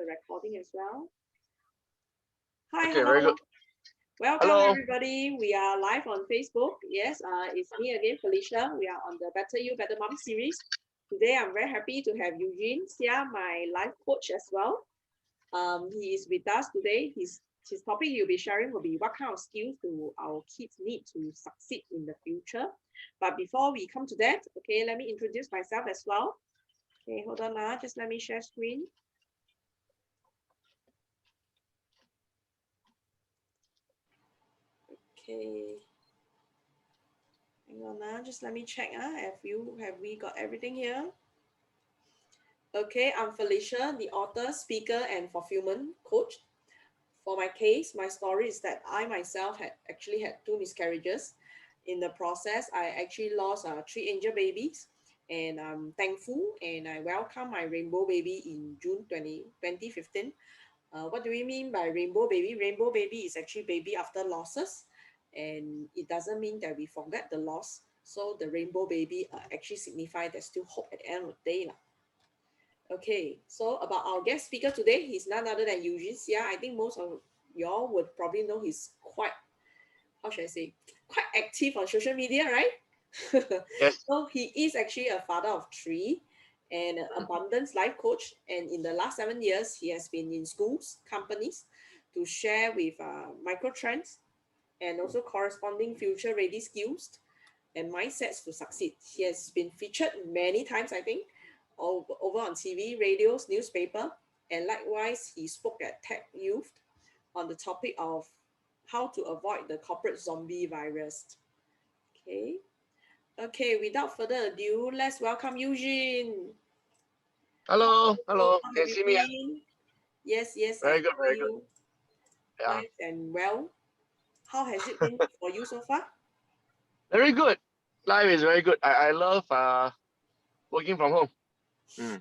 the recording as well. Hi, Okay, very good. hello. Welcome, Hello. everybody. We are live on Facebook. Yes, it's me again, Felicia. We are on the Better You, Better Mom series. Today, I'm very happy to have Eugene Seah, my life coach as well. He is with us today. His topic he'll be sharing will be what kind of skills do our kids need to succeed in the future. But before we come to that, okay, let me introduce myself as well. Okay, hold on now. Just let me share screen. Okay. Hang on now. Just let me check. Have we got everything here? Okay, I'm Felicia, the author, speaker, and fulfillment coach. For my case, my story is that I myself had actually had 2 miscarriages. In the process, I actually lost 3 angel babies, and I'm thankful and I welcome my rainbow baby in June 2015. What do we mean by rainbow baby? Rainbow baby is actually baby after losses, and it doesn't mean that we forget the loss. So the rainbow baby actually signify there's still hope at the end of the day. Okay, so about our guest speaker today, he's none other than Eugene Seah. I think most of y'all would probably know he's quite, how should I say, quite active on social media, right? Yes. So he is actually a father of 3 and an abundance life coach. And in the last 7 years, he has been in schools, companies to share with micro trends and also corresponding future ready skills and mindsets to succeed. He has been featured many times, I think, over on TV, radios, newspaper, and likewise, he spoke at TEDx Youth on the topic of how to avoid the corporate zombie virus. Okay. Okay, without further ado, let's welcome Eugene. Hello. How Hello. Can have you you see me? been? Yes, I Very good. can Very hear good. you Yeah. nice and well. How has it been for you so far? Very good. Life is very good. I love working from home. Mm.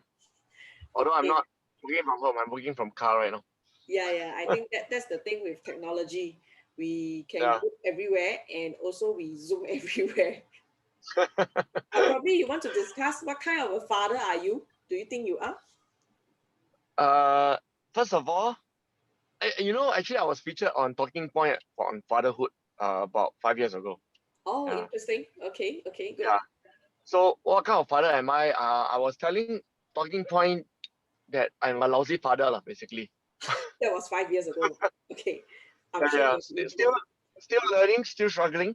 Although I'm Okay. not working from home, I'm working from car right now. Yeah. I think that's the thing with technology. We can Yeah. go everywhere and also we zoom everywhere. Probably you want to discuss what kind of a father are you? Do you think you are? uh, First of all, actually, I was featured on Talking Point on fatherhood about 5 years ago. Oh, Yeah. interesting. Okay, good. Yeah. So what kind of father am I? I was telling Talking Point that I'm a lousy father, lah, basically. That was 5 years ago. Okay. I'm Yeah, sure yeah. you have Still learning, still struggling.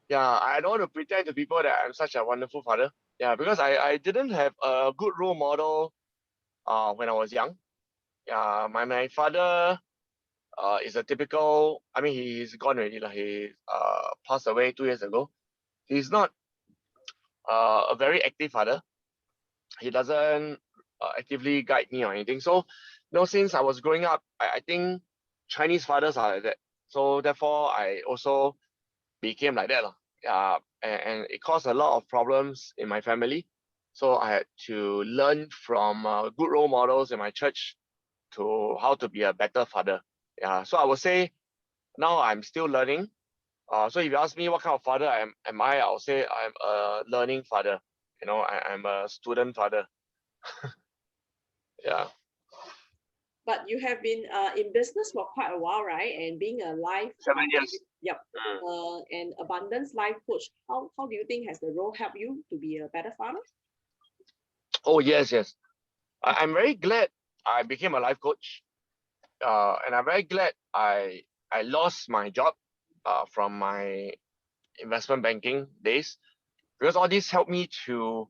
Yeah, I don't want to pretend to people that I'm such a wonderful father. Yeah, because I didn't have a good role model when I was young. Yeah, my father is a typical, I mean, he's gone already. He passed away 2 years ago. He's not a very active father. He doesn't actively guide me or anything. So, since I was growing up, I think Chinese fathers are like that. So therefore, I also became like that. And it caused a lot of problems in my family. So I had to learn from good role models in my church to how to be a better father. Yeah, so I would say now I'm still learning. So if you ask me what kind of father I'll say I'm a learning father. I'm a student father. Yeah. but you have been in business for quite a while, right? And being a life 7 years. yep. Mm. And abundance life coach, how do you think has the role helped you to be a better father? Oh yes. I'm very glad I became a life coach. And I'm very glad I lost my job from my investment banking days, because all this helped me to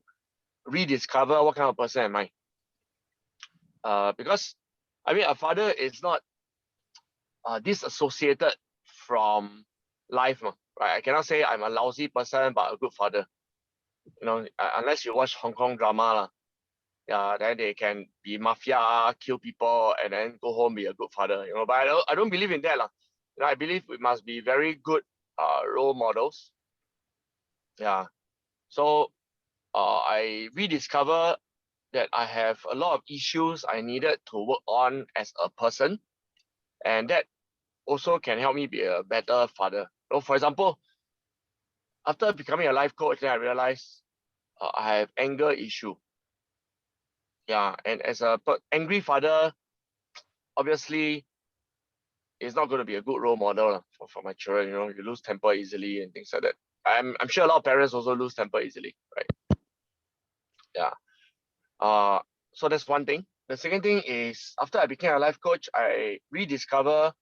rediscover what kind of person am I. Because I mean, a father is not disassociated from life, right? I cannot say I'm a lousy person but a good father. Unless you watch Hong Kong drama, lah. Yeah, then they can be mafia, kill people, and then go home be a good father. But I don't believe in that, lah. I believe we must be very good role models. Yeah. So I rediscover that I have a lot of issues I needed to work on as a person, and that also can help me be a better father. So, for example, after becoming a life coach, then I realized I have anger issue. Yeah, and as a angry father, obviously it's not going to be a good role model for my children. You know, you lose temper easily and things like that. I'm sure a lot of parents also lose temper easily, right? Yeah. So that's one thing. The second thing is after I became a life coach, I rediscover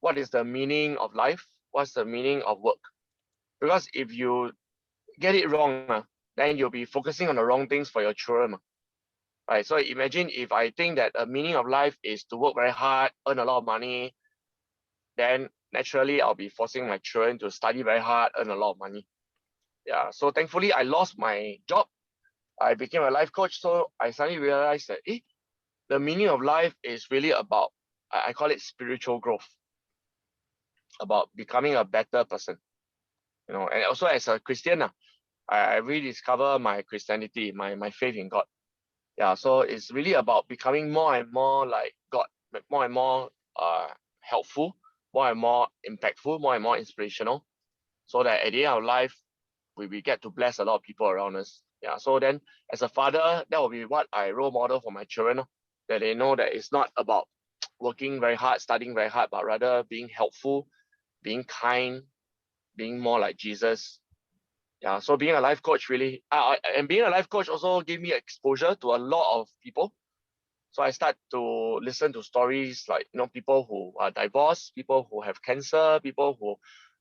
what is the meaning of life, what's the meaning of work. Because if you get it wrong, then you'll be focusing on the wrong things for your children. Right. So imagine if I think that a meaning of life is to work very hard, earn a lot of money, then naturally I'll be forcing my children to study very hard, earn a lot of money. Yeah. So thankfully I lost my job. I became a life coach. So I suddenly realized that the meaning of life is really about, I call it spiritual growth, about becoming a better person. You know, and also as a Christian, I rediscover my Christianity, my faith in God. Yeah, so it's really about becoming more and more like God, more and more helpful, more and more impactful, more and more inspirational, so that at the end of life, we get to bless a lot of people around us. Yeah, so then as a father, that will be what I role model for my children, that they know that it's not about working very hard, studying very hard, but rather being helpful, being kind, being more like Jesus. Yeah, so being a life coach really, and being a life coach also gave me exposure to a lot of people. So I start to listen to stories like, you know, people who are divorced, people who have cancer, people who,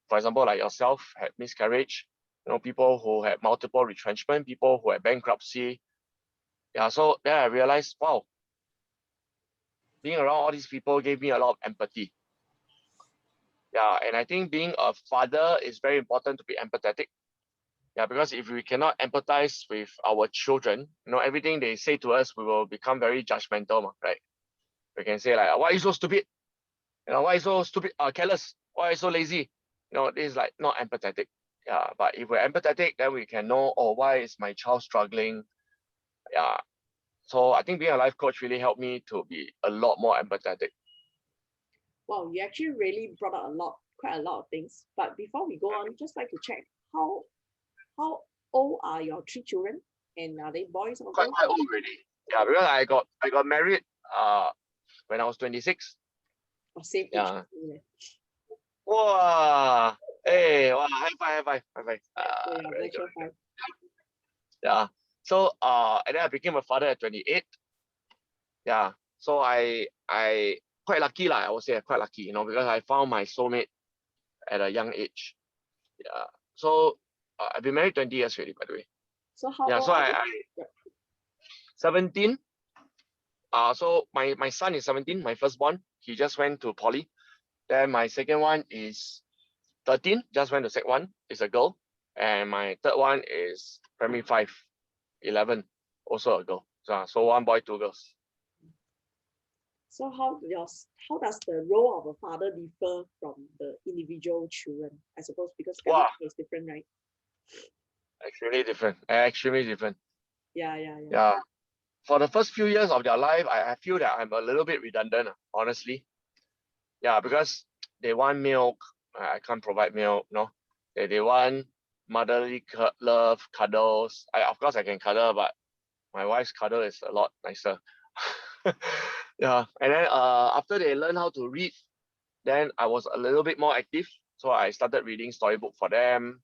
for example, like yourself, had miscarriage, you know, people who had multiple retrenchment, people who had bankruptcy. Yeah, so then I realized, wow, being around all these people gave me a lot of empathy. Yeah, and I think being a father is very important to be empathetic. Yeah, because if we cannot empathize with our children, you know, everything they say to us, we will become very judgmental, right? We can say like, why are you so stupid? You know, why are you so stupid, careless? Why are you so lazy? You know, this is like not empathetic. Yeah, but if we're empathetic, then we can know, oh, why is my child struggling? Yeah. So I think being a life coach really helped me to be a lot more empathetic. Wow, you actually really brought out quite a lot of things. But before we go on, just like to check how old are your three children, and are they boys or girls? Quite old already. Yeah, because I got married when I was 26. Or same age? Yeah. Wow. Hey, wow, high five, high five, high five. So yeah, Very good. virtual five. Yeah. So and then I became a father at 28. Yeah. So I quite lucky lah. I would say quite lucky, you know, because I found my soulmate at a young age. Yeah. So I've been married 20 years already, by the way. So how Yeah. old So are I they? Yep. 17. So my son is 17, my firstborn. He just went to poly. Then my second one is 13, just went to sec one. Is a girl. And my third one is primary 5, 11, also a girl. So one boy, two girls. So how does the role of a father differ from the individual children? I suppose because Wow, everyone is different, right? extremely different. Extremely different. Yeah. Yeah. For the first few years of their life, I feel that I'm a little bit redundant, honestly. Yeah, because they want milk. I can't provide milk, no. They want motherly love, cuddles. Of course I can cuddle, but my wife's cuddle is a lot nicer. Yeah. And then after they learn how to read, then I was a little bit more active. So I started reading storybook for them.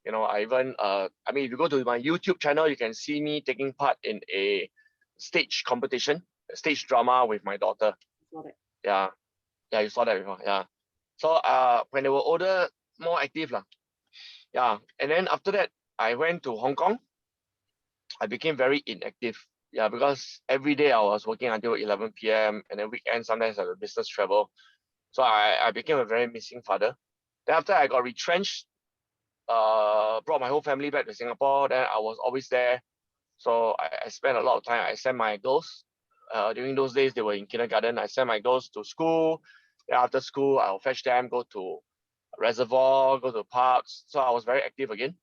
You know, I even I mean, if you go to my YouTube channel, you can see me taking part in a stage competition, a stage drama with my daughter. Got it. Yeah, yeah, you saw that before. Yeah. So when they were older, more active lah. Yeah, and then after that, I went to Hong Kong. I became very inactive. Yeah, because every day I was working until 11 p.m. and then weekends sometimes I have business travel. So I became a very missing father. Then after I got retrenched, brought my whole family back to Singapore. Then I was always there. So I spent a lot of time. I sent my girls. During those days, they were in kindergarten. I sent my girls to school. Then after school, I'll fetch them, go to reservoir, go to parks. So I was very active again.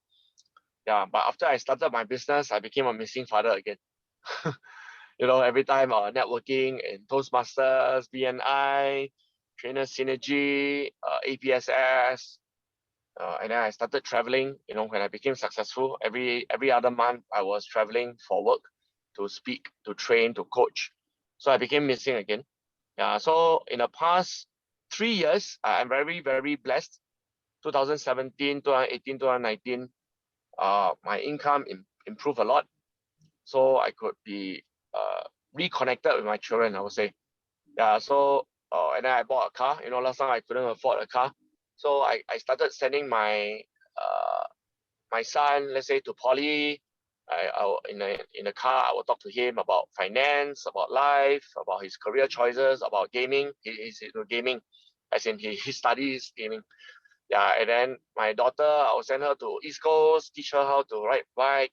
Yeah, but after I started my business, I became a missing father again. You know, every time networking in Toastmasters, BNI, Trainer Synergy, APSS, and then I started traveling. You know, when I became successful, every other month I was traveling for work, to speak, to train, to coach. So I became missing again. Yeah, so in the past 3 years, I'm very, very blessed. 2017, 2018, 2019, my income improved a lot. So I could be reconnected with my children, I would say. Yeah, so and then I bought a car. Last time I couldn't afford a car. So I started sending my son, let's say, to poly. In a car, I will talk to him about finance, about life, about his career choices, about gaming. He's into gaming, as in he studies gaming. Yeah, and then my daughter, I will send her to East Coast, teach her how to ride bike.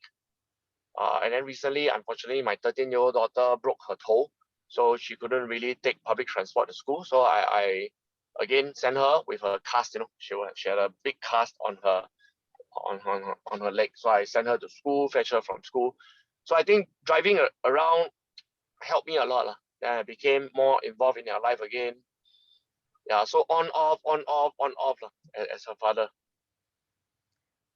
And then recently, unfortunately, my 13-year-old daughter broke her toe, so she couldn't really take public transport to school. So I again sent her with her cast. She had a big cast on her leg. So I sent her to school, fetch her from school. So I think driving around helped me a lot lah. Then I became more involved in their life again. Yeah, so on off, on off, on off lah, as her father.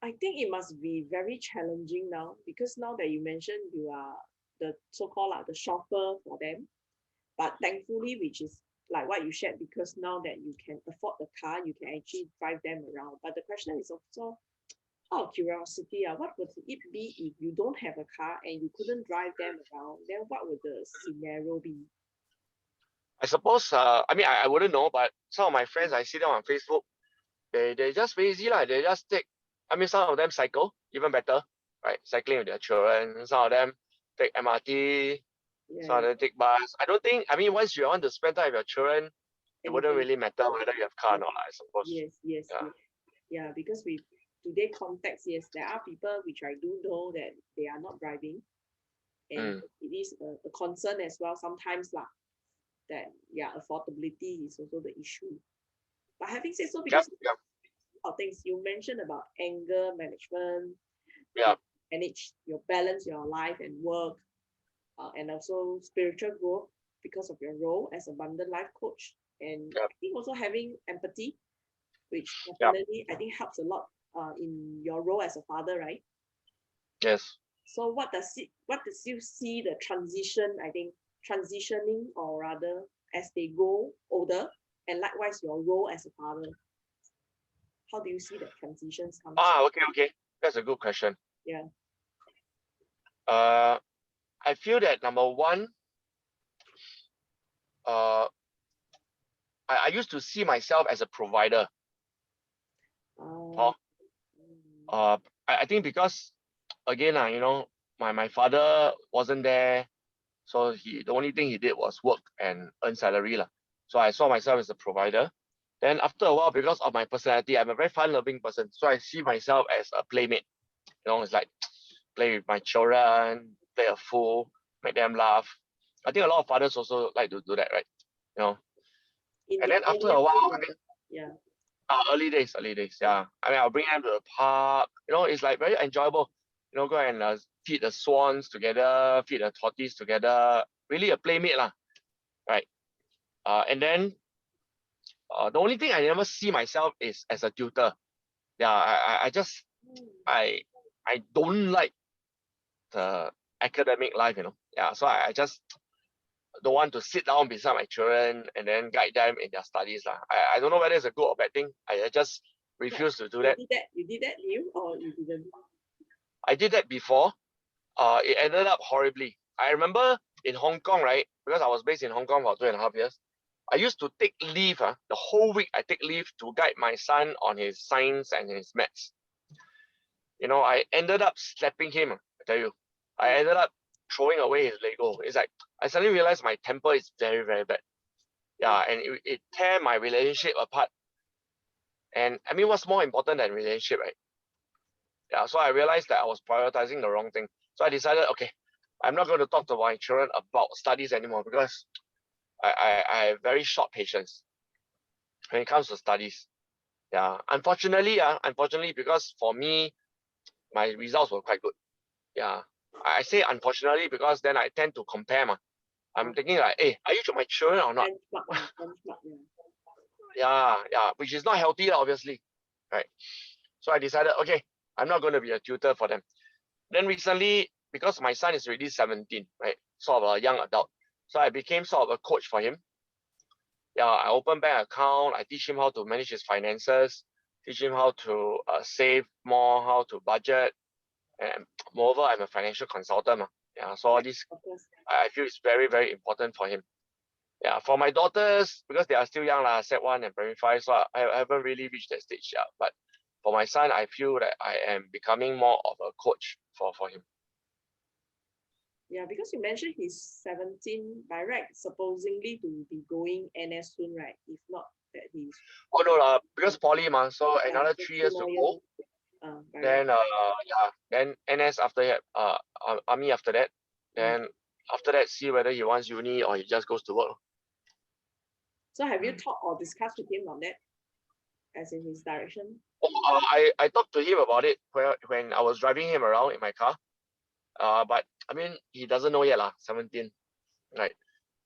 I think it must be very challenging now because now that you mentioned you are the so-called the chauffeur for them, but thankfully, which is like what you shared, because now that you can afford the car, you can actually drive them around. But the question is also out of curiosity, what would it be if you don't have a car and you couldn't drive them around? Then what would the scenario be? I suppose, I mean, I wouldn't know, but some of my friends, I see them on Facebook, they just very easy lah. They just take, I mean, some of them cycle, even better, right? Cycling with their children. Some of them take MRT, some of Yeah, them take bus. I don't think, I mean, once you want to spend time with your children, it and you wouldn't can, really matter whether you have car or not, I suppose. yes, yes, Yeah. yes. Yeah, because we today context, yes, there are people which I do know that they are not driving, and Mm. it is a concern as well sometimes lah. That yeah, affordability is also the issue. But having said so, Yep, because yep, of things you mentioned about anger management, you yep, manage your balance your life and work, and also spiritual growth because of your role as a abundant life coach, and yep, I think also having empathy, which yep, definitely I think helps a lot in your role as a father, right? yes. So what does you see the transition, I think, transitioning, or rather as they grow older, and likewise your role as a father, how do you see that transitions comes? Okay, okay. That's a good question. Yeah. Uh, I feel that number one, uh, I used to see myself as a provider. Uh, Huh? Uh, I think because again, my father wasn't there, so the only thing he did was work and earn salary lah. So I saw myself as a provider. Then after a while, because of my personality, I'm a very fun-loving person. So I see myself as a playmate. It's like play with my children, play a fool, make them laugh. I think a lot of fathers also like to do that, right? You know. in And their then after earlier a while, days, yeah. early days, Yeah. yeah. I mean, I'll bring them to the park. It's like very enjoyable. Go and feed the swans together, feed the tortoise together. Really a playmate lah, right? And then the only thing I never see myself is as a tutor. Yeah, I just Mm. I don't like the academic life. Yeah, so I just don't want to sit down beside my children and then guide them in their studies lah. I don't know whether it's a good or bad thing. I just No, refuse to do you that. did that. You did that, you or you didn't? I did that before. It ended up horribly. I remember in Hong Kong, right? Because I was based in Hong Kong for 2.5 years. I used to take leave. The whole week I take leave to guide my son on his science and his maths. I ended up slapping him. I tell you, I Mm. ended up throwing away his Lego. It's like I suddenly realized my temper is very, very bad. Yeah, and it tear my relationship apart. And I mean, what's more important than relationship, right? Yeah, so I realized that I was prioritizing the wrong thing. So I decided, okay, I'm not going to talk to my children about studies anymore because I have very short patience when it comes to studies. Yeah, unfortunately, because for me, my results were quite good. Yeah, I say unfortunately because then I tend to compare. I'm thinking like, hey, are you my children or not? Benchmark, benchmark, yeah. Yeah, which is not healthy, obviously, right? So I decided, okay, I'm not going to be a tutor for them. Then recently, because my son is already 17, right, sort of a young adult, so I became sort of a coach for him. Yeah, I open bank account. I teach him how to manage his finances, teach him how to save more, how to budget. And moreover, I'm a financial consultant. Yeah, so all this Of course. I feel is very, very important for him. Yeah, for my daughters, because they are still young, set one and primary five, so I haven't really reached that stage yet. But for my son, I feel that I am becoming more of a coach for him. Yeah, because you mentioned he's 17 by right, supposedly to be going NS soon, right? If not that he's Oh no, because poly so yeah, another just 3 years to more years. go. By right. Then yeah, then NS after that, army after that. Then after that, see whether he wants uni or he just goes to work. So have you talked or discussed with him on that, as in his direction? Oh, I talked to him about it when I was driving him around in my car. But I mean, he doesn't know yet, 17. Right.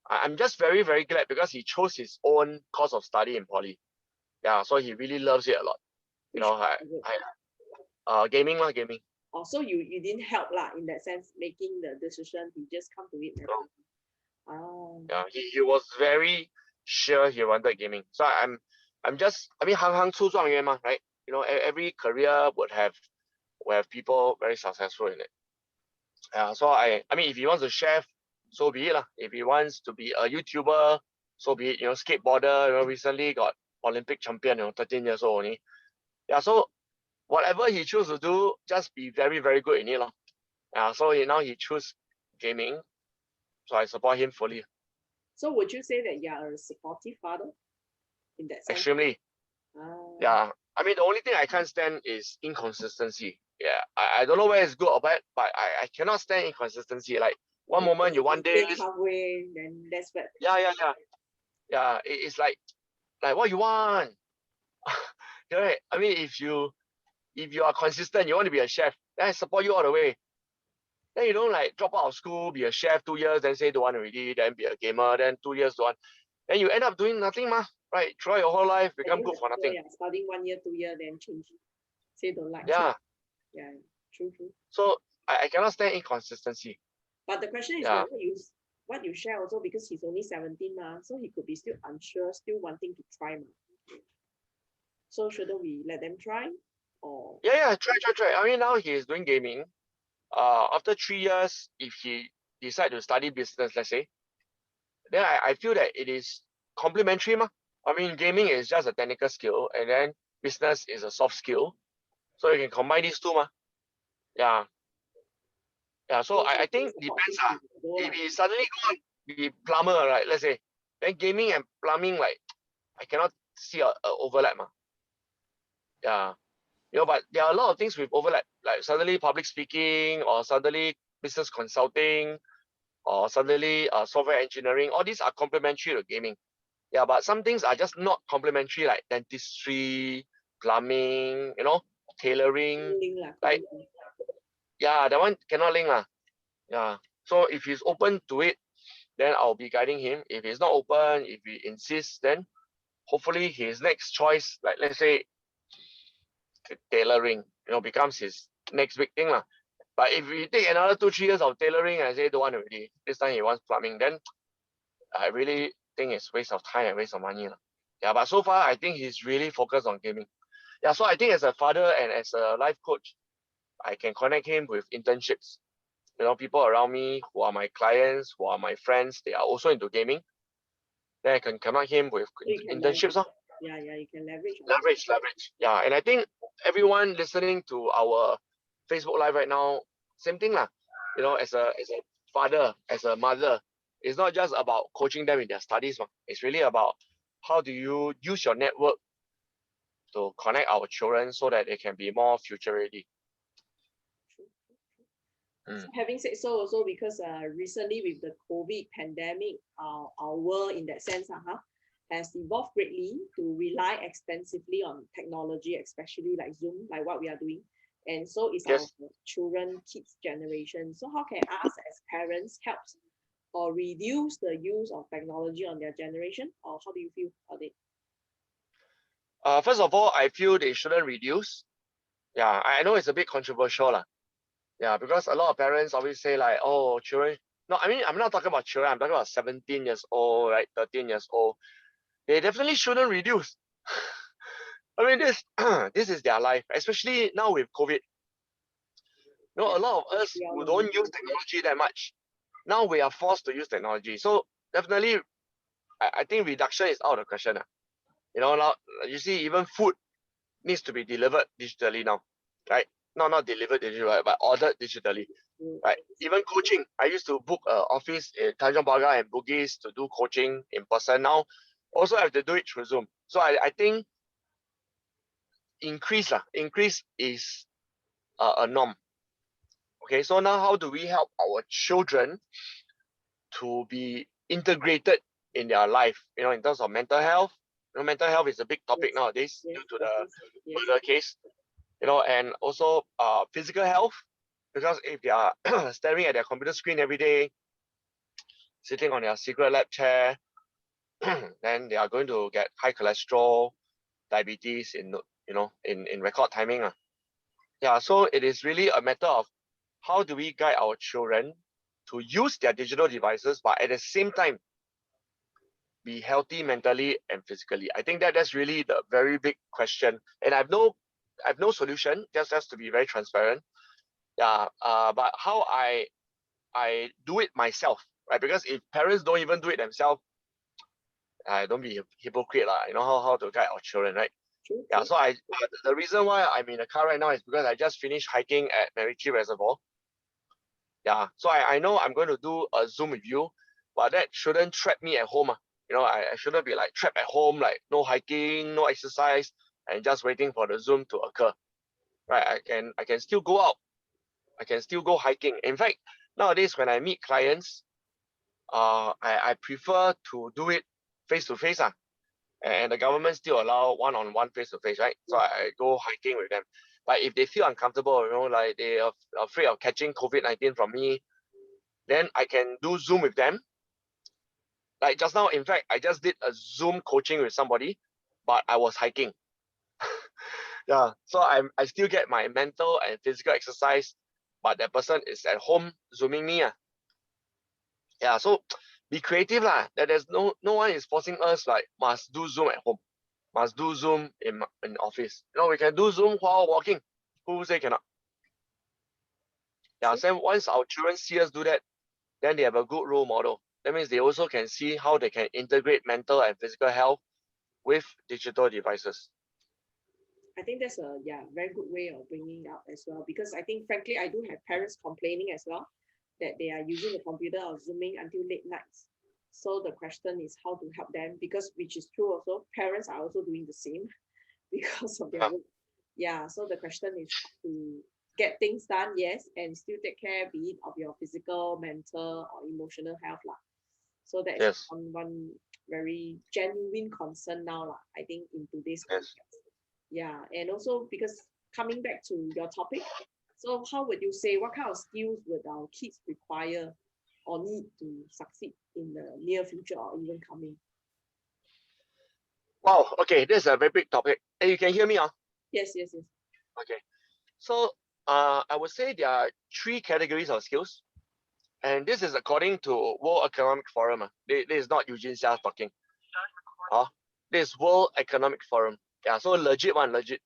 I'm just very, very glad because he chose his own course of study in poly. Yeah, so he really loves it a lot. You Which know, gaming. oh, so you didn't help lah in that sense making the decision. He just come to it. No. Oh. Yeah, he was very sure he wanted gaming. So I'm just, I mean, 行行出状元 嘛, right? You know, every career would have people very successful in it. Yeah, so I mean, if he wants to chef, so be it lah. If he wants to be a YouTuber, so be it. You know, skateboarder. You know, recently got Olympic champion. 13 years old only. Yeah, so whatever he choose to do, just be very, very good in it, lah. Yeah, so now he choose gaming, so I support him fully. So would you say that you are a supportive father in that sense? Extremely. Ah. Yeah, I mean, the only thing I can't stand is inconsistency. Yeah, I don't know where it's good or bad, but I cannot stand inconsistency. Like one moment you want this, halfway, then that's bad. yeah. It's like what you want. Right? I mean, if you are consistent, you want to be a chef, then I support you all the way. Then you don't like drop out of school, be a chef 2 years, then say don't want already, then be a gamer, then 2 years don't want. Then you end up doing nothing, right? Throughout your whole life, become good for nothing. Yeah, studying 1 year, 2 year, then change. Say don't like. Yeah. Yeah, true. So I cannot stand inconsistency. But the question is whether what you share also, because he's only 17 so he could be still unsure, still wanting to try So shouldn't we let them try? Or Yeah, try. I mean, now he is doing gaming. After 3 years, if he decide to study business, let's say, then I feel that it is complementary. I mean, gaming is just a technical skill, and then business is a soft skill. So you can combine these two. Yeah. So I think depends. If he suddenly go be plumber, right? Let's say, then gaming and plumbing, like, I cannot see a overlap. Yeah. You know, but there are a lot of things with overlap, like suddenly public speaking, or suddenly business consulting, or suddenly software engineering. All these are complementary to gaming. Yeah, but some things are just not complementary, like dentistry, plumbing, tailoring. Like, yeah, that one cannot link. Yeah. So if he's open to it, then I'll be guiding him. If he's not open, if he insists, then hopefully his next choice, like let's say tailoring, becomes his next big thing. But if we take another 2-3 years of tailoring and say don't want already, this time he wants plumbing, then I really think it's waste of time and waste of money. Yeah, but so far I think he's really focused on gaming. Yeah, so I think as a father and as a life coach, I can connect him with internships. People around me who are my clients, who are my friends, they are also into gaming. Then I can connect him with internships. Yeah, you can leverage. Leverage. Yeah, and I think everyone listening to our Facebook Live right now, same thing. As a father, as a mother, it's not just about coaching them in their studies. It's really about how do you use your network to connect our children so that they can be more future ready. So having said so, also because recently with the COVID pandemic, our world in that sense has evolved greatly to rely extensively on technology, especially like Zoom, like what we are doing. And so is our children, kids generation. So how can us as parents help or reduce the use of technology on their generation? Or how do you feel about it? First of all, I feel they shouldn't reduce. Yeah, I know it's a bit controversial. Yeah, because a lot of parents always say like, oh, children. No, I mean, I'm not talking about children. I'm talking about 17 years old, right? 13 years old. they definitely shouldn't reduce. I mean, this this is their life, especially now with COVID. You know, Yeah, a lot of us we all who learning. don't use technology that much, now we are forced to use technology. So definitely, I think reduction is out of the question. You know, now you see, even food needs to be delivered digitally now, right? No, not delivered digitally, but ordered digitally, Mm. right? Even coaching, I used to book an office in Tanjong Pagar and Bugis to do coaching in person. Now, also have to do it through Zoom. So I think increase is a norm. Okay, so now how do we help our children to be integrated in their life? You know, in terms of mental health. You know, mental health is a big topic Yes, nowadays yes, due to the definitely. Yes, murder case. You know, and also physical health, because if they are staring at their computer screen every day, sitting on their secret lab chair, then they are going to get high cholesterol, diabetes in in record timing. Yeah, so it is really a matter of how do we guide our children to use their digital devices, but at the same time be healthy mentally and physically. I think that's really the very big question, and I've no solution. Just to be very transparent. Yeah, but how I do it myself, right? Because if parents don't even do it themselves, don't be a hypocrite lah. You know how to guide our children, right? true, Yeah. true. So the reason why I'm in the car right now is because I just finished hiking at Macritchie Reservoir. Yeah. So I know I'm going to do a Zoom with you, but that shouldn't trap me at home. You know, I shouldn't be like trapped at home, like no hiking, no exercise, and just waiting for the Zoom to occur. Right. I can still go out. I can still go hiking. In fact, nowadays when I meet clients, I prefer to do it face to face. And the government still allow one-on-one face-to-face, right? So Yeah. I go hiking with them. But if they feel uncomfortable, you know, like they are afraid of catching COVID-19 from me, then I can do Zoom with them. Like just now, in fact, I just did a Zoom coaching with somebody, but I was hiking. Yeah. So I still get my mental and physical exercise, but that person is at home Zooming me. Yeah. So be creative lah. That there's no one is forcing us like must do Zoom at home. Must do Zoom in office. You know, we can do Zoom while walking. Who say cannot? Yeah, True. so once our children see us do that, then they have a good role model. That means they also can see how they can integrate mental and physical health with digital devices. I think that's a very good way of bringing up as well, because I think frankly I do have parents complaining as well that they are using the computer or zooming until late nights. So the question is how to help them, because which is true also, parents are also doing the same because of their Yeah. work. Yeah, so the question is how to get things done, yes, and still take care, be it of your physical, mental, or emotional health lah. So that is Yes. one very genuine concern now lah, I think, in today's Yes. context. Yeah, and also because coming back to your topic, so how would you say, what kind of skills would our kids require or need to succeed in the near future or even coming? Wow. Okay, this is a very big topic. Hey, you can hear me, Yes, yes, yes. Okay. So I would say there are three categories of skills. And this is according to World Economic Forum. This is not Eugene Seah talking. This is World Economic Forum. Yeah, so legit one, legit.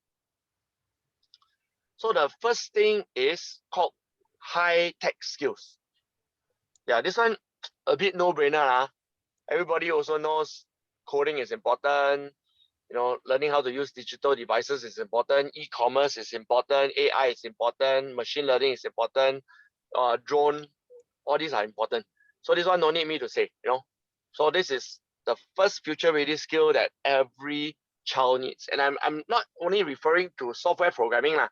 So the first thing is called high tech skills. Yeah, this one a bit no brainer. Everybody also knows coding is important. You know, learning how to use digital devices is important. E-commerce is important. AI is important. Machine learning is important. Drone, all these are important. So this one no need me to say. You know, so this is the first future ready skill that every child needs. And I'm not only referring to software programming lah.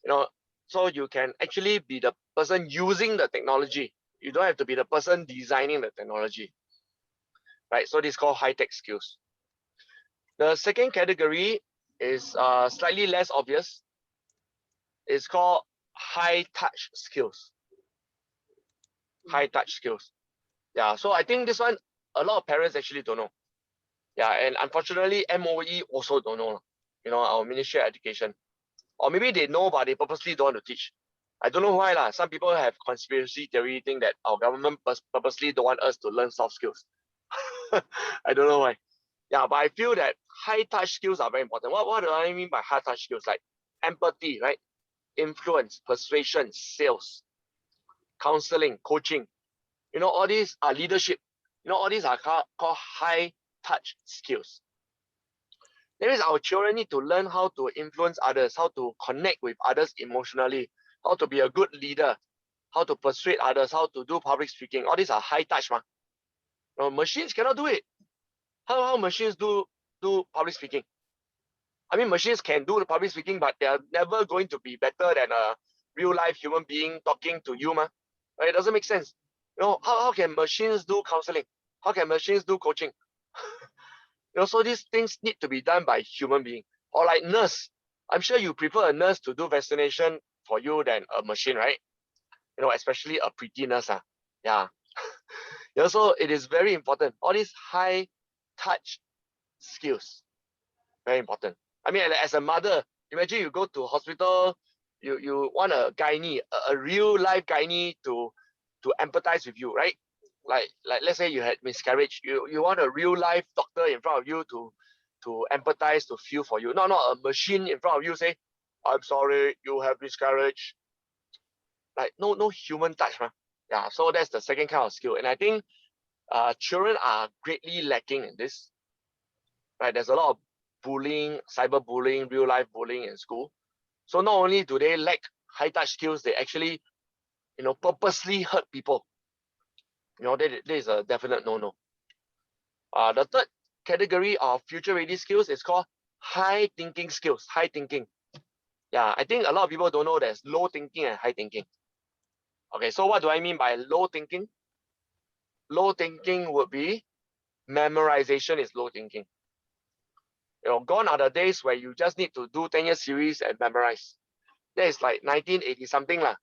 You know, so you can actually be the person using the technology. You don't have to be the person designing the technology, right? So this is called high tech skills. The second category is slightly less obvious. It's called high touch skills. High touch skills. Yeah, so I think this one a lot of parents actually don't know. Yeah, and unfortunately MOE also don't know. You know, our Ministry of Education, or maybe they know but they purposely don't want to teach. I don't know why lah. Some people have conspiracy theory think that our government purposely don't want us to learn soft skills. I don't know why. Yeah, but I feel that high touch skills are very important. What do I mean by high touch skills? Like empathy, right? Influence, persuasion, sales, counseling, coaching. All these are leadership. All these are called high touch skills. That means our children need to learn how to influence others, how to connect with others emotionally, how to be a good leader, how to persuade others, how to do public speaking. All these are high touch, machines cannot do it. How machines do public speaking? I mean, machines can do the public speaking, but they are never going to be better than a real life human being talking to you, Right? It doesn't make sense. How can machines do counseling? How can machines do coaching? So these things need to be done by human being. Or like nurse. I'm sure you prefer a nurse to do vaccination for you than a machine, right? Especially a pretty nurse. Yeah. So it is very important. All these high touch skills, very important. I mean, as a mother, imagine you go to hospital, you want a gynae, a real life gynae to empathize with you, right? Like let's say you had miscarriage, you want a real life doctor in front of you to empathize, to feel for you. Not a machine in front of you say, I'm sorry, you have miscarriage. Like no human touch, Yeah, so that's the second kind of skill. And I think children are greatly lacking in this. Right? There's a lot of bullying, cyberbullying, real life bullying in school. So not only do they lack high touch skills, they actually, purposely hurt people. That is a definite no-no. The third category of future ready skills is called high thinking skills. High thinking. Yeah, I think a lot of people don't know there's low thinking and high thinking. Okay, so what do I mean by low thinking? Low thinking would be memorization is low thinking. Gone are the days where you just need to do 10-year series and memorize. That is like 1980 something lah.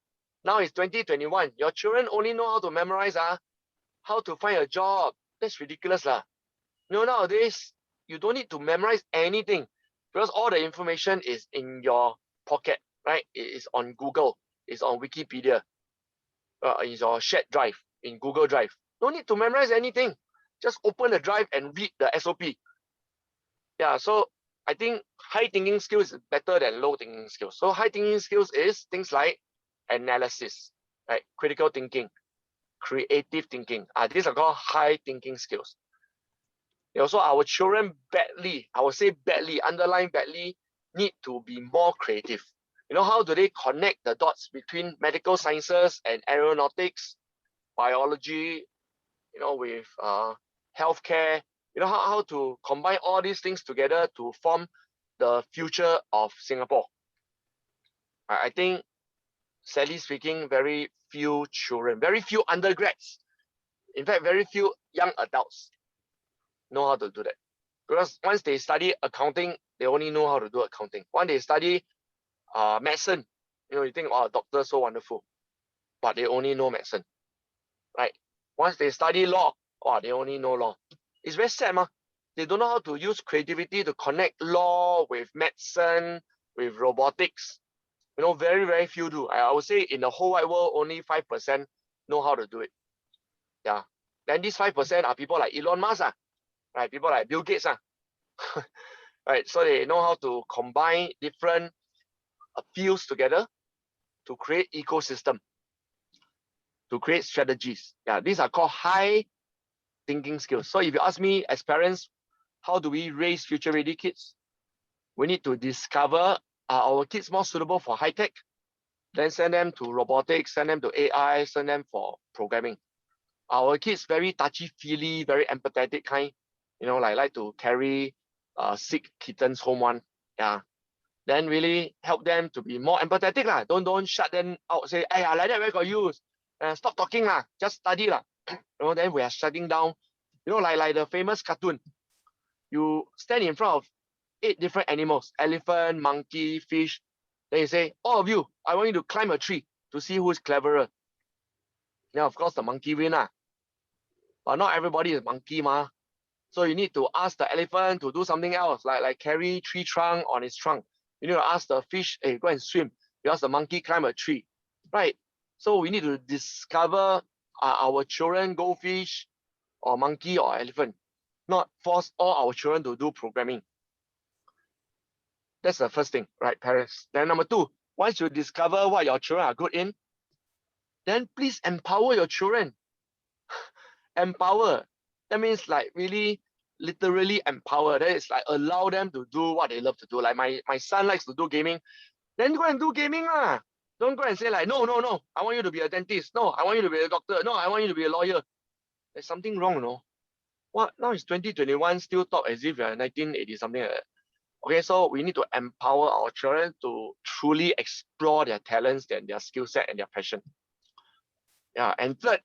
Now it's 2021. Your children only know how to memorize how to find a job. That's ridiculous lah. Nowadays you don't need to memorize anything because all the information is in your pocket, right? It is on Google, it's on Wikipedia, it's your shared drive in Google Drive. No need to memorize anything. Just open the drive and read the SOP. Yeah, so I think high thinking skills is better than low thinking skills. So high thinking skills is things like analysis, right? Critical thinking, creative thinking. These are called high thinking skills. So our children badly, I would say badly, underline badly, need to be more creative. How do they connect the dots between medical sciences and aeronautics, biology, with healthcare? How to combine all these things together to form the future of Singapore. I think, sadly speaking, very few children, very few undergrads, in fact, very few young adults know how to do that. Because once they study accounting, they only know how to do accounting. Once they study medicine, you think, oh, doctor so wonderful, but they only know medicine, right? Once they study law, they only know law. It's very sad, They don't know how to use creativity to connect law with medicine, with robotics. Very, very few do. I would say in the whole wide world, only 5% know how to do it. Yeah. Then these 5% are people like Elon Musk, right? People like Bill Gates, right? So they know how to combine different fields together to create ecosystem, to create strategies. Yeah, these are called high thinking skills. So if you ask me as parents, how do we raise future ready kids? We need to discover, are our kids more suitable for high tech? Then send them to robotics, send them to AI, send them for programming. Our kids very touchy-feely, very empathetic kind, like to carry sick kittens home one. Yeah. Then really help them to be more empathetic lah. Don't shut them out. Say, hey, like that where got use? Stop talking lah. Just study lah. Then we are shutting down. Like the famous cartoon. You stand in front of 8 different animals: elephant, monkey, fish. Then you say, all of you, I want you to climb a tree to see who is cleverer. Then of course the monkey win lah. But not everybody is monkey So you need to ask the elephant to do something else, like carry tree trunk on its trunk. You need to ask the fish, hey, go and swim. You ask the monkey climb a tree, right? So we need to discover our children, goldfish or monkey or elephant. not force all our children to do programming. That's the first thing, right, parents? Then number two, once you discover what your children are good in, then please empower your children. Empower. That means like really literally empower. That is like allow them to do what they love to do. Like my son likes to do gaming, then go and do gaming lah. Don't go and say like, no, I want you to be a dentist. No, I want you to be a doctor. No, I want you to be a lawyer. There's something wrong, no? What? Now it's 2021, still talk as if you're 1980 something like that. Okay, so we need to empower our children to truly explore their talents and their skill set and their passion. Yeah, and third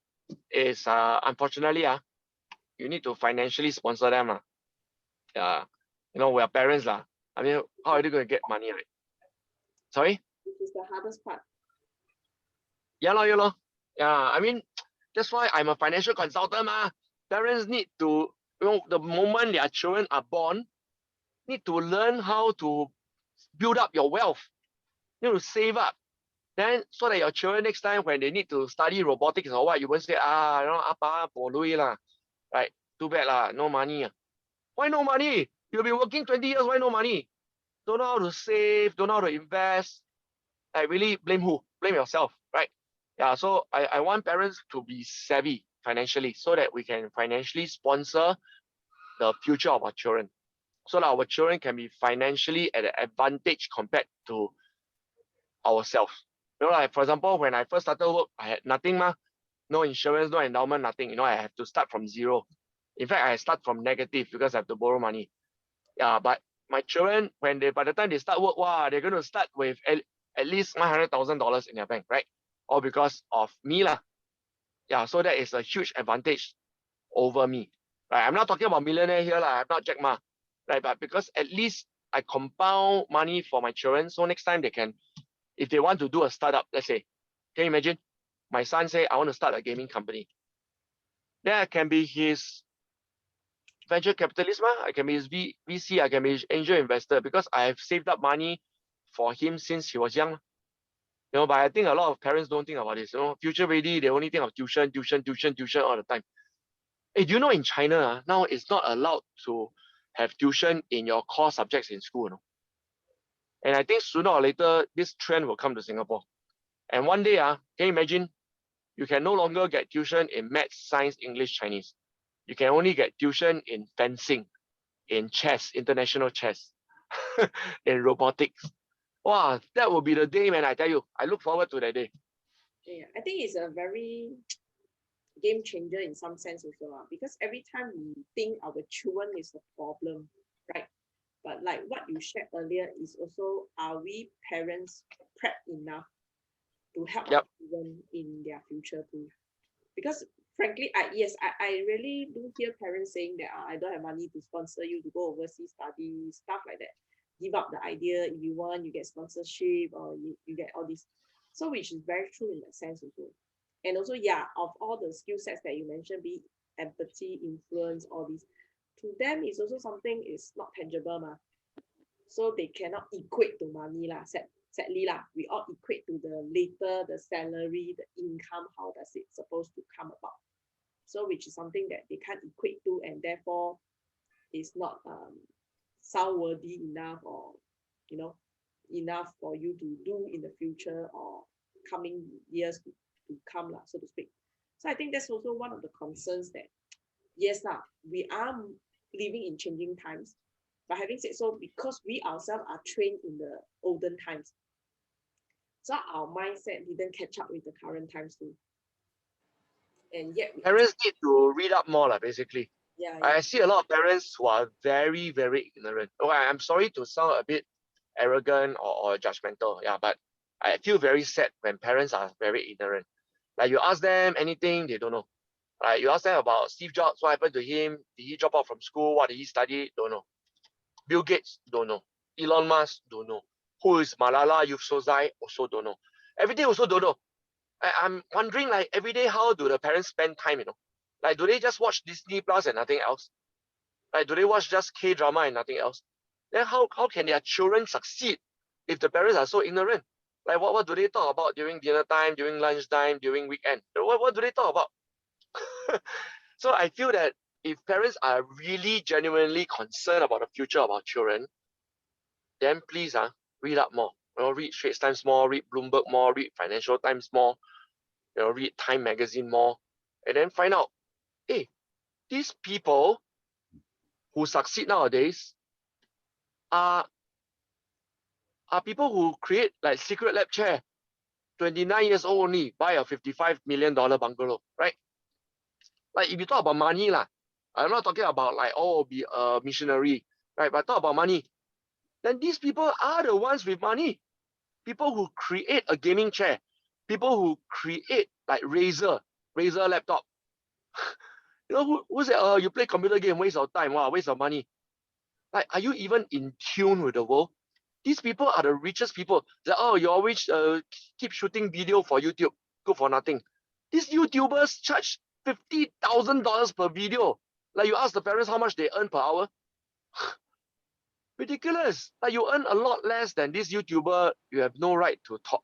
is unfortunately you need to financially sponsor them. Yeah, you know, we are parents lah. I mean, how are they going to get money, right? Sorry? Which is the hardest part. Yeah, lor. Yeah, I mean, that's why I'm a financial consultant. Parents need to, you know, the moment their children are born, need to learn how to build up your wealth. You need to save up. Then, so that your children next time when they need to study robotics or what, you won't say, you know, apa po lui lah. Right? Too bad lah, no money. Why no money? You've been working 20 years, why no money? Don't know how to save, don't know how to invest. Like really blame who? Blame yourself, right? Yeah, so I want parents to be savvy financially so that we can financially sponsor the future of our children. So that our children can be financially at an advantage compared to ourselves. You know, like for example, when I first started work, I had nothing, no insurance, no endowment, nothing. You know, I have to start from zero. In fact, I start from negative because I have to borrow money. Yeah, but my children, when they by the time they start work, wow, they're going to start with at least $100,000 in their bank, right? All because of me lah. Yeah, so that is a huge advantage over me. Right? I'm not talking about millionaire here lah. I'm not Jack Ma, right? But because at least I compound money for my children, so next time they can, if they want to do a startup, let's say, can you imagine? My son say, I want to start a gaming company. Then I can be his venture capitalist, I can be his VC, I can be his angel investor because I have saved up money for him since he was young. You know, but I think a lot of parents don't think about this. You know, future ready, they only think of tuition all the time. Hey, do you know in China now it's not allowed to have tuition in your core subjects in school, you know? And I think sooner or later this trend will come to Singapore. And one day, can you imagine? You can no longer get tuition in maths, science, English, Chinese. You can only get tuition in fencing, in chess, international chess, in robotics. Wow, that will be the day, man. I tell you, I look forward to that day. Yeah, I think it's a very game changer in some sense also, because every time we think our children is the problem, right? But like what you shared earlier is also, are we parents prepped enough to help our children in their future too? Because frankly, I really do hear parents saying that I don't have money to sponsor you to go overseas study, stuff like that. Give up the idea. If you want, you get sponsorship or you get all this. So which is very true in that sense also. And also, of all the skill sets that you mentioned, be it empathy, influence, all these, to them is also something is not tangible, so they cannot equate to money lah. Sadly lah, we all equate to the later, the salary, the income, how does it supposed to come about? So which is something that they can't equate to, and therefore is not sound worthy enough, or enough for you to do in the future or coming years to come lah, so to speak. So I think that's also one of the concerns that yes lah, we are living in changing times. But having said so, because we ourselves are trained in the olden times, so our mindset didn't catch up with the current times too. And yet parents need to read up more, basically. Yeah. I see a lot of parents who are very, very ignorant. Oh, I'm sorry to sound a bit arrogant or judgmental, but I feel very sad when parents are very ignorant. Like you ask them anything, they don't know. Like you ask them about Steve Jobs, what happened to him? Did he drop out from school? What did he study? Don't know. Bill Gates, don't know. Elon Musk, don't know. Who is Malala Yousafzai? Also don't know. Everything also don't know. I'm wondering, like, every day, how do the parents spend time, Like, do they just watch Disney Plus and nothing else? Like, do they watch just K-drama and nothing else? Then how can their children succeed if the parents are so ignorant? Like, what do they talk about during dinner time, during lunch time, during weekend? What do they talk about? So I feel that if parents are really genuinely concerned about the future of our children, then please read up more. Read Straits Times more, read Bloomberg more, read Financial Times more, read Time Magazine more, and then find out, hey, these people who succeed nowadays are people who create like Secret Lab Chair, 29 years old only, buy a $55 million bungalow, right? Like if you talk about money, I'm not talking about like, be a missionary, right? But talk about money, then these people are the ones with money. People who create a gaming chair, people who create like Razer laptop. Who's that? You play computer game, waste of time, wow, waste of money. Like, are you even in tune with the world? These people are the richest people. You always keep shooting video for YouTube, good for nothing. These YouTubers charge $50,000 per video. Like you ask the parents how much they earn per hour. Ridiculous. Like you earn a lot less than this YouTuber, you have no right to talk.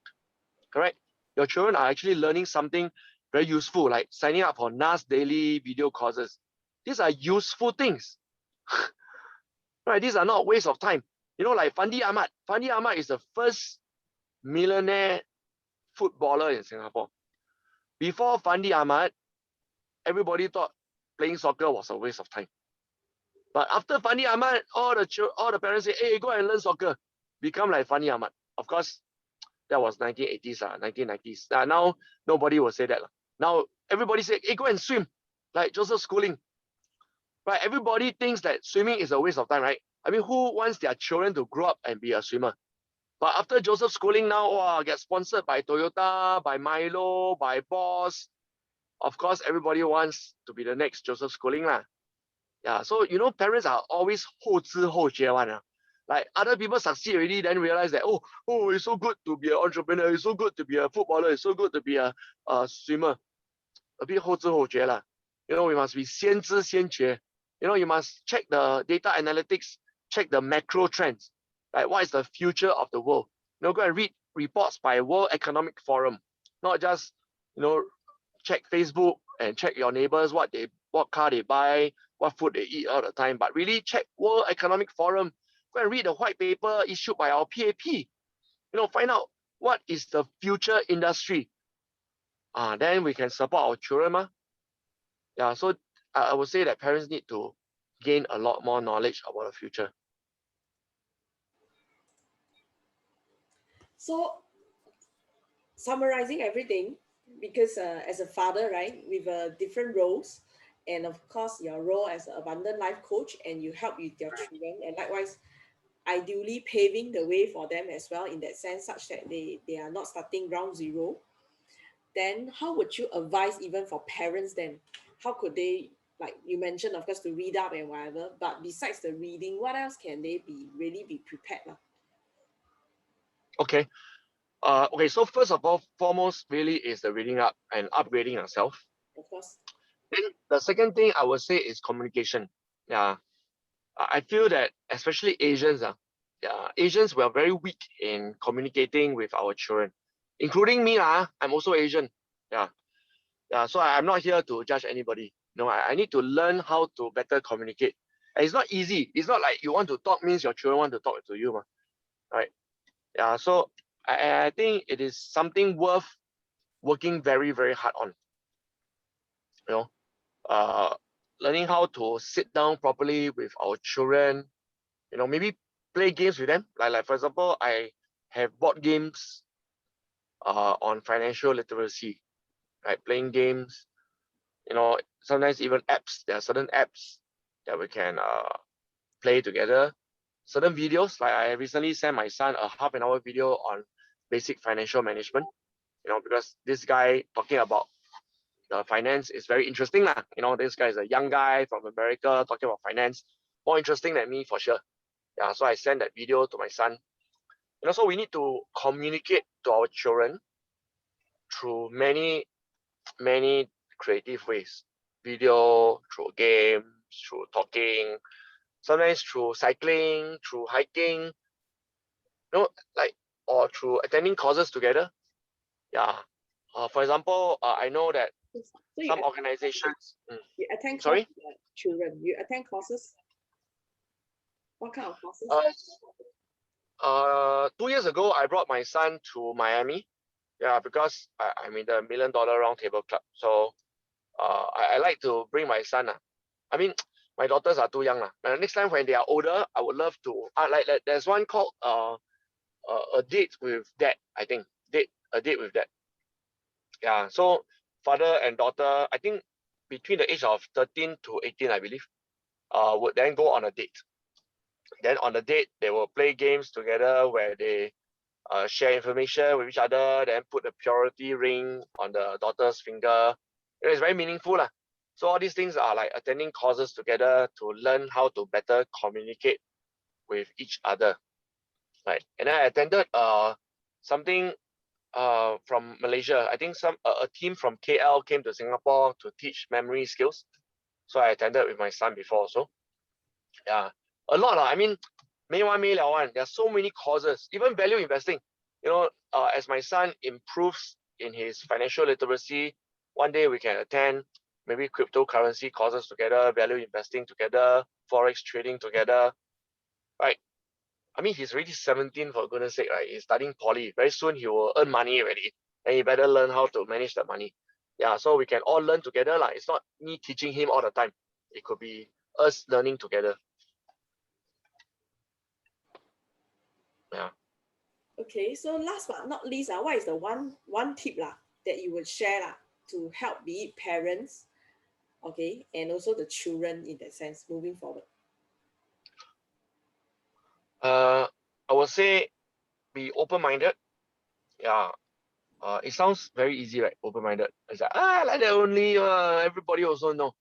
Correct? Your children are actually learning something very useful, like signing up for NAS daily video courses. These are useful things. Right? These are not waste of time. Like Fandi Ahmad. Fandi Ahmad is the first millionaire footballer in Singapore. Before Fandi Ahmad, everybody thought playing soccer was a waste of time. But after Fandi Ahmad, all the parents say, hey, go and learn soccer. Become like Fandi Ahmad. Of course, that was 1980s, 1990s. Now, nobody will say that. Now, everybody say, hey, go and swim. Like Joseph Schooling. Right? Everybody thinks that swimming is a waste of time, right? I mean, who wants their children to grow up and be a swimmer? But after Joseph Schooling now, get sponsored by Toyota, by Milo, by Boss. Of course, everybody wants to be the next Joseph Schooling. Yeah, so parents are always 后知后觉 one. Like other people succeed already, then realize that, it's so good to be an entrepreneur, it's so good to be a footballer, it's so good to be a swimmer. A bit 后知后觉 lah. We must be 先知先觉. You must check the data analytics, check the macro trends. Like what is the future of the world? Go and read reports by World Economic Forum. Not just, check Facebook and check your neighbors, what car they buy, what food they eat all the time, but really check World Economic Forum. Go and read the white paper issued by our PAP. Find out what is the future industry. Then we can support our children. Yeah, so I would say that parents need to gain a lot more knowledge about the future. So, summarizing everything, because as a father, right, with different roles, and of course your role as an abundant life coach, and you help with your children, and likewise ideally paving the way for them as well, in that sense, such that they are not starting ground zero. Then how would you advise, even for parents, then how could they, like you mentioned, of course, to read up and whatever, but besides the reading, what else can they really be prepared? Okay. Okay, so first of all, foremost really is the reading up and upgrading yourself. Of course. Then the second thing I would say is communication. Yeah, I feel that especially Asians, Asians, we are very weak in communicating with our children, including me. I'm also Asian. Yeah, so I'm not here to judge anybody. I need to learn how to better communicate. And it's not easy. It's not like you want to talk means your children want to talk to you, right? Yeah, so I think it is something worth working very, very hard on. Learning how to sit down properly with our children, maybe play games with them. Like for example, I have board games on financial literacy, right? Playing games, sometimes even apps. There are certain apps that we can play together. Certain videos, like I recently sent my son a half-an-hour video on basic financial management, because this guy talking about the finance is very interesting. This guy is a young guy from America talking about finance, more interesting than me for sure. Yeah, so I sent that video to my son. So we need to communicate to our children through many, many creative ways. Video, through games, through talking, sometimes through cycling, through hiking, or through attending courses together. Yeah. For example, I know that So some organizations. you attend courses Sorry. with children. You attend courses. What kind of courses? 2 years ago, I brought my son to Miami. Yeah, because I'm in the $1 million Roundtable Club. So I like to bring my son. I mean, my daughters are too young. Next time when they are older, I would love to. Like there's one called a date with dad. I think a date with dad. Yeah. So father and daughter, I think between the age of 13 to 18, I believe, would then go on a date. Then on the date, they will play games together where they share information with each other, then put the purity ring on the daughter's finger. It's very meaningful. So all these things are like attending courses together to learn how to better communicate with each other. Right. And then I attended something from Malaysia. I think a team from KL came to Singapore to teach memory skills. So I attended with my son before also. Yeah. A lot. I mean, 没完没了 one. There are so many causes, even value investing. As my son improves in his financial literacy, one day we can attend maybe cryptocurrency courses together, value investing together, forex trading together, right? I mean, he's already 17 for goodness sake, right? He's studying poly. Very soon he will earn money already, and he better learn how to manage the money. Yeah, so we can all learn together. It's not me teaching him all the time. It could be us learning together. Yeah. Okay, so last but not least, what is the one tip that you would share to help be it parents, okay, and also the children in that sense moving forward? I would say be open-minded. Yeah. It sounds very easy, right? Open-minded. It's like that only. Everybody also know.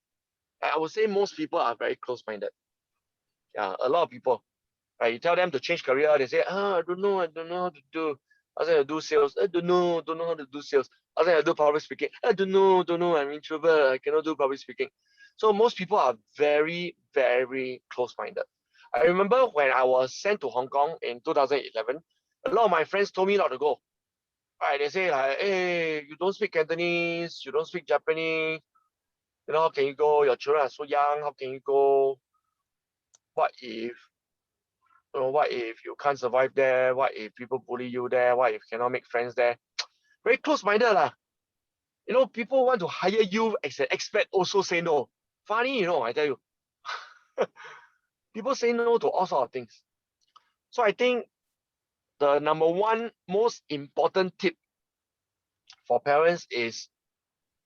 I would say most people are very close-minded. Yeah, a lot of people. Right? You tell them to change career, they say, I don't know how to do. I say I do sales. I don't know how to do sales. I say I do public speaking. I don't know. I'm introvert. I cannot do public speaking. So most people are very, very close-minded. I remember when I was sent to Hong Kong in 2011, a lot of my friends told me not to go. Right? They say like, hey, you don't speak Cantonese, you don't speak Japanese. How can you go? Your children are so young. How can you go? What if what if you can't survive there? What if people bully you there? What if you cannot make friends there? Very close-minded lah. People want to hire you as an expert also say no. Funny, I tell you. People say no to all sorts of things. So I think the number one most important tip for parents is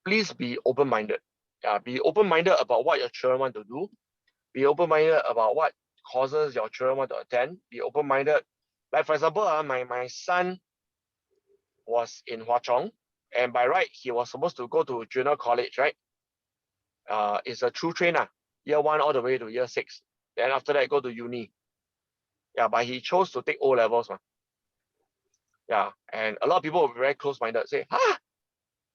please be open-minded. Yeah, be open-minded about what your children want to do. Be open-minded about what courses your children want to attend. Be open-minded. Like for example, my son was in Hwa Chong, and by right he was supposed to go to junior college, right? It's a true train, year 1 all the way to year 6. Then after that go to uni. Yeah, but he chose to take O levels, Yeah, and a lot of people were very close-minded, say,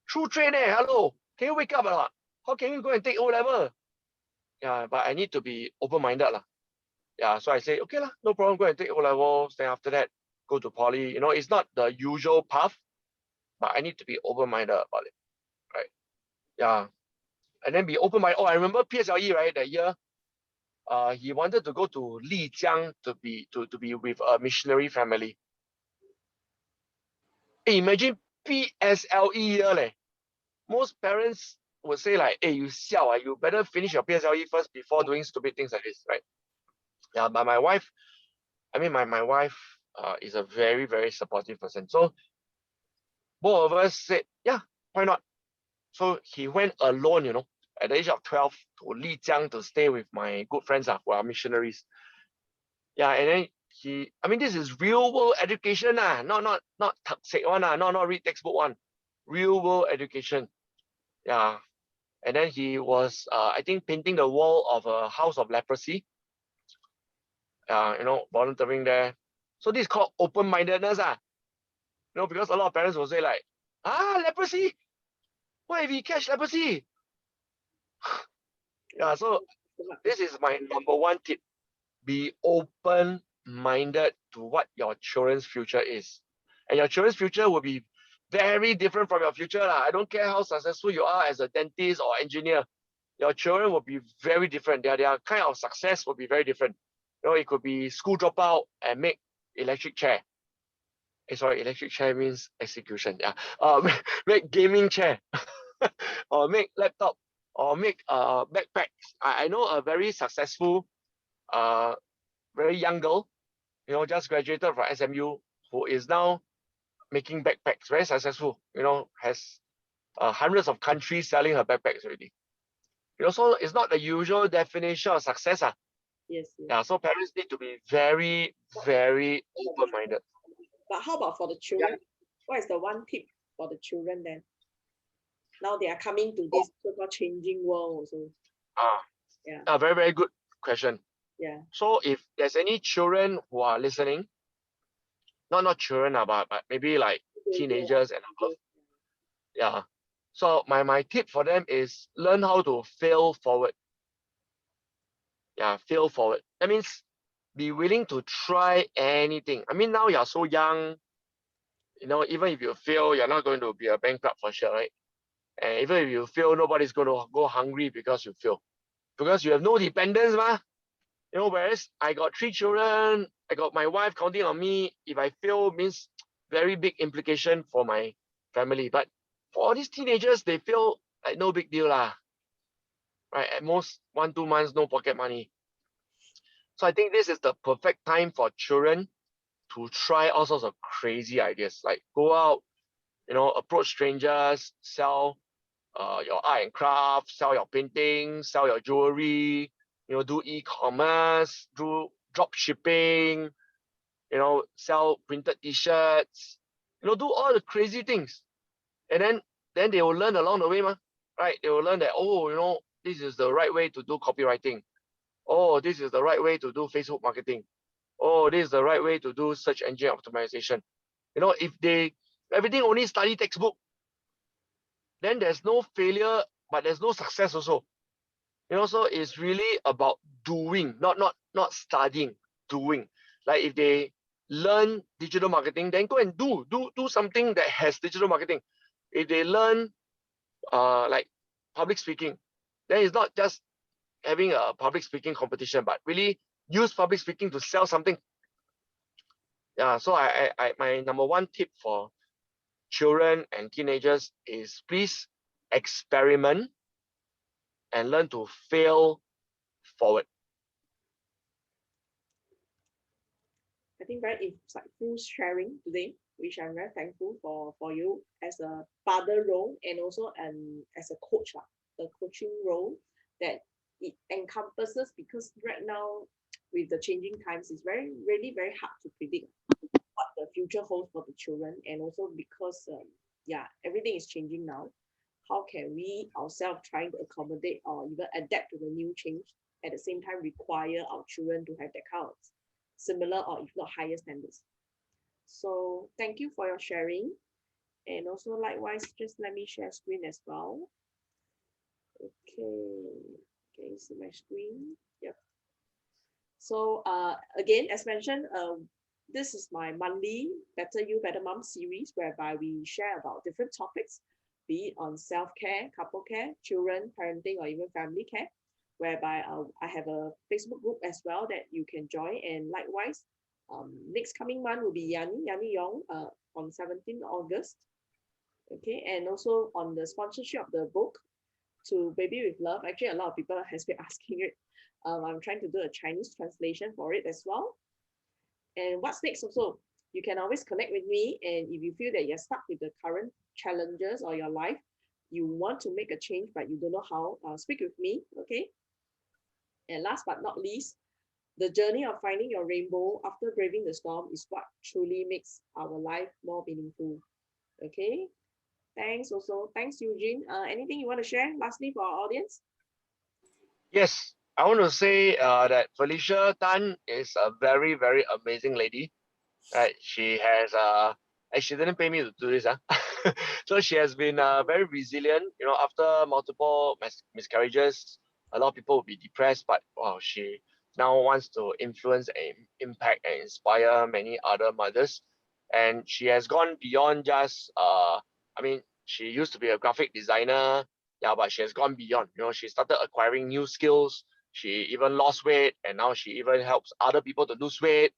true train, hello, can you wake up or not? How can you go and take O level? Yeah, but I need to be open-minded Yeah, so I say, okay no problem, go and take O levels. Then after that, go to poly. It's not the usual path, but I need to be open-minded about it, right? Yeah, and then be open-minded. Oh, I remember PSLE, right? That year, he wanted to go to Lijiang to be with a missionary family. Hey, imagine PSLE year, leh. Most parents would say like, hey, you better finish your PSLE first before doing stupid things like this, right? Yeah, but my wife is a very, very supportive person. So both of us said, yeah, why not? So he went alone, at the age of 12 to Lijiang to stay with my good friends who are missionaries. Yeah, and then this is real world education, not toxic one, not read textbook one, real world education. Yeah, and then he was, I think, painting the wall of a house of leprosy. Volunteering there. So this is called open-mindedness, because a lot of parents will say like, leprosy. What if he catch leprosy? Yeah, so this is my number one tip. Be open-minded to what your children's future is. And your children's future will be very different from your future. I don't care how successful you are as a dentist or engineer. Your children will be very different. Their kind of success will be very different. It could be school dropout and make electric chair. Sorry, electric chair means execution. Yeah. Make gaming chair, or make laptop, or make backpacks. I know a very successful, very young girl, just graduated from SMU, who is now making backpacks, very successful. Has hundreds of countries selling her backpacks already. So it's not the usual definition of success. Yes, yes. Yeah, so parents need to be very, very open-minded. But how about for the children? What is the one tip for the children then? Now they are coming to this so-called changing world also. Yeah. Very, very good question. Yeah. So if there's any children who are listening, not children, but maybe like teenagers and above. Yeah. So my tip for them is learn how to fail forward. Yeah, fail forward. That means be willing to try anything. I mean, now you're so young, even if you fail, you're not going to be a bankrupt for sure, right? And even if you fail, nobody's going to go hungry because you fail. Because you have no dependence, whereas I got 3 children, I got my wife counting on me. If I fail, means very big implication for my family. But for all these teenagers, they feel like no big deal lah. Right? At most 1-2 months, no pocket money. So I think this is the perfect time for children to try all sorts of crazy ideas, like go out, approach strangers, sell your art and craft, sell your paintings, sell your jewelry, do e-commerce, do drop shipping, sell printed t-shirts, do all the crazy things. And then they will learn along the way, right? They will learn that, this is the right way to do copywriting. Oh, this is the right way to do Facebook marketing. Oh, this is the right way to do search engine optimization. If they everything only study textbook, then there's no failure, but there's no success also. So it's really about doing, not studying, doing. Like if they learn digital marketing, then go and do something that has digital marketing. If they learn like public speaking, then it's not just having a public speaking competition, but really use public speaking to sell something. Yeah, so I my number one tip for children and teenagers is please experiment and learn to fail forward. I think very insightful sharing today, which I'm very thankful for you as a father role and also as a coach, the coaching role that it encompasses, because right now with the changing times, it's really very hard to predict what the future holds for the children, and also because everything is changing now. How can we ourselves trying to accommodate or even adapt to the new change, at the same time require our children to have that kind of similar or if not higher standards? So thank you for your sharing. And also likewise, just let me share screen as well. Okay, can you see my screen? Yep. So again, as mentioned, this is my monthly Better You, Better Mom series, whereby we share about different topics, be it on self-care, couple care, children, parenting, or even family care, whereby I have a Facebook group as well that you can join. And likewise, next coming month will be Yani Yong on 17th August. Okay, and also on the sponsorship of the book, To Baby with Love. Actually, a lot of people has been asking it. I'm trying to do a Chinese translation for it as well. And what's next also, you can always connect with me. And if you feel that you're stuck with the current challenges or your life, you want to make a change, but you don't know how, speak with me, okay? And last but not least, the journey of finding your rainbow after braving the storm is what truly makes our life more meaningful, okay? Thanks also. Thanks, Eugene. Anything you want to share lastly for our audience? Yes, I want to say that Felicia Tan is a very, very amazing lady. Right? She has she didn't pay me to do this, so she has been very resilient. After multiple miscarriages, a lot of people will be depressed, but wow, she now wants to influence and impact and inspire many other mothers. and she has gone beyond just I mean, she used to be a graphic designer, yeah, but she has gone beyond. You know, she started acquiring new skills. She even lost weight, and now she even helps other people to lose weight.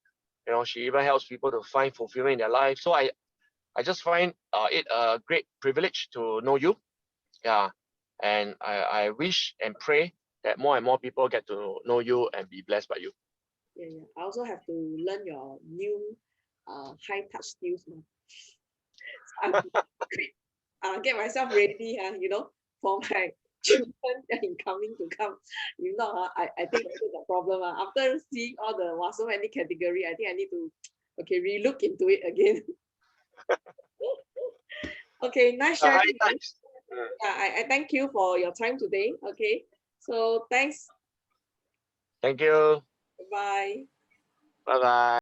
You know, she even helps people to find fulfillment in their life. So I just find it a great privilege to know you. Yeah. And I wish and pray that more and more people get to know you and be blessed by you. Yeah, yeah. I also have to learn your new high touch skills now. So get myself ready, for my children incoming to come. If not, I think that's the problem. After seeing all the so many category, I think I need to relook into it again. Okay, nice sharing. High touch. Yeah, I thank you for your time today. Okay, so thanks. Thank you. Bye. Bye bye.